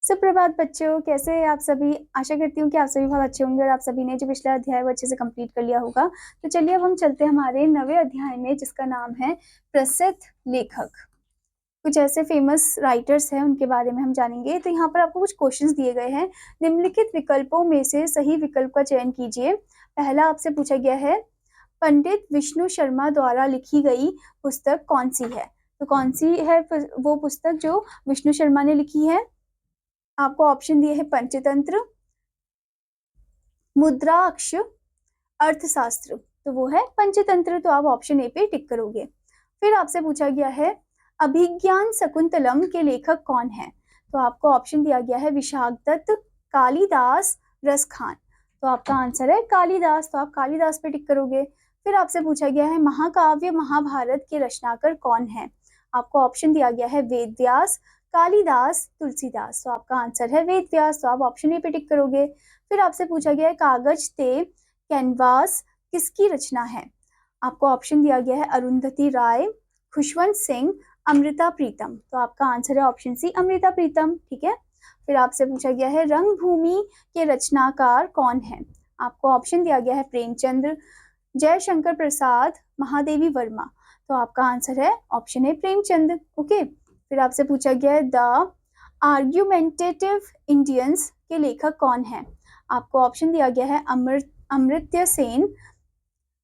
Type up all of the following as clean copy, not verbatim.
सुप्रभात बच्चों, कैसे हैं आप सभी? आशा करती हूँ कि आप सभी बहुत अच्छे होंगे और आप सभी ने जो पिछला अध्याय वो अच्छे से कंप्लीट कर लिया होगा। तो चलिए अब हम चलते हैं हमारे नवे अध्याय में, जिसका नाम है प्रसिद्ध लेखक। कुछ ऐसे फेमस राइटर्स हैं, उनके बारे में हम जानेंगे। तो यहाँ पर आपको कुछ क्वेश्चंस दिए गए हैं। निम्नलिखित विकल्पों में से सही विकल्प का चयन कीजिए। पहला आपसे पूछा गया है, पंडित विष्णु शर्मा द्वारा लिखी गई पुस्तक कौन सी है? तो कौन सी है वो पुस्तक जो विष्णु शर्मा ने लिखी है? आपको ऑप्शन दिए हैं पंचतंत्र, मुद्राक्ष, अर्थशास्त्र। तो वो है पंचतंत्र, तो आप ऑप्शन ए पे टिक करोगे। फिर आपसे पूछा गया है, अभिज्ञान शकुंतलम के लेखक कौन है? तो आपको ऑप्शन दिया गया है विशाख दत्त, कालिदास, रसखान। तो आपका आंसर है कालिदास, तो आप कालिदास पे टिक करोगे। फिर आपसे पूछा गया है, महाकाव्य महाभारत के रचनाकार कौन है? आपको ऑप्शन दिया गया है वेद व्यास, कालिदास, तुलसीदास। तो आपका आंसर है वेद व्यास, तो आप ऑप्शन ए पे टिक करोगे। फिर आपसे पूछा गया है, कागज ते कैनवास किसकी रचना है? आपको ऑप्शन दिया गया है अरुंधति राय, खुशवंत सिंह, अमृता प्रीतम। तो आपका आंसर है ऑप्शन सी, अमृता प्रीतम। ठीक है। फिर आपसे पूछा गया है, रंगभूमि के रचनाकार कौन है? आपको ऑप्शन दिया गया है प्रेमचंद्र, जयशंकर प्रसाद, महादेवी वर्मा। तो आपका आंसर है ऑप्शन ए, प्रेमचंद। ओके। फिर आपसे पूछा गया है, द आर्ग्यूमेंटेटिव इंडियंस के लेखक कौन है? आपको ऑप्शन दिया गया है अमर्त्य सेन,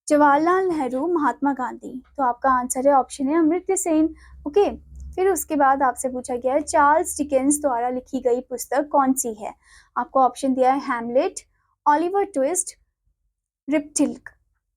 जवाहरलाल नेहरू, महात्मा गांधी। तो आपका आंसर है ऑप्शन है अमर्त्य सेन। ओके। फिर उसके बाद आपसे पूछा गया है, चार्ल्स डिकेंस द्वारा लिखी गई पुस्तक कौन सी है? आपको ऑप्शन दिया है हैमलेट, ऑलिवर ट्विस्ट, रिपटिल्क।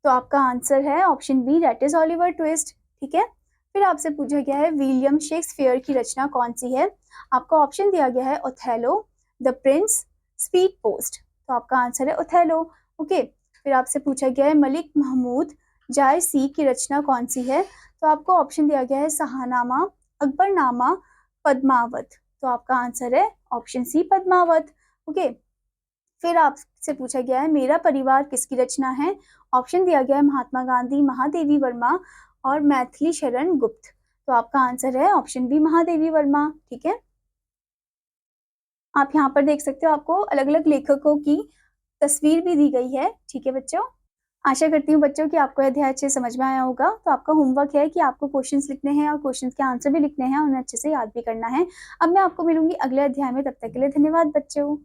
तो आपका आंसर है option B, that is Oliver Twist. ठीक है। फिर आपसे पूछा गया है, विलियम शेक्सपियर की रचना कौन सी है? आपको ऑप्शन दिया गया है Othello, the Prince, speed post. तो आपका आंसर है ओथेलो। ओके। फिर आपसे पूछा गया है, मलिक महमूद जायसी की रचना कौन सी है? तो आपको ऑप्शन दिया गया है शाहनामा, अकबरनामा, पद्मावत। तो आपका आंसर है ऑप्शन सी, पद्मावत। ओके। फिर आपसे पूछा गया है, मेरा परिवार किसकी रचना है? ऑप्शन दिया गया है महात्मा गांधी, महादेवी वर्मा और मैथिली शरण गुप्त। तो आपका आंसर है ऑप्शन बी, महादेवी वर्मा। ठीक है। आप यहाँ पर देख सकते हो, आपको अलग अलग लेखकों की तस्वीर भी दी गई है। ठीक है बच्चों, आशा करती हूँ बच्चों कि आपको अध्याय अच्छे समझ में आया होगा। तो आपका होमवर्क है कि आपको क्वेश्चंस लिखने हैं और क्वेश्चंस के आंसर भी लिखने हैं और उन्हें अच्छे से याद भी करना है। अब मैं आपको मिलूंगी अगले अध्याय में, तब तक के लिए धन्यवाद बच्चों।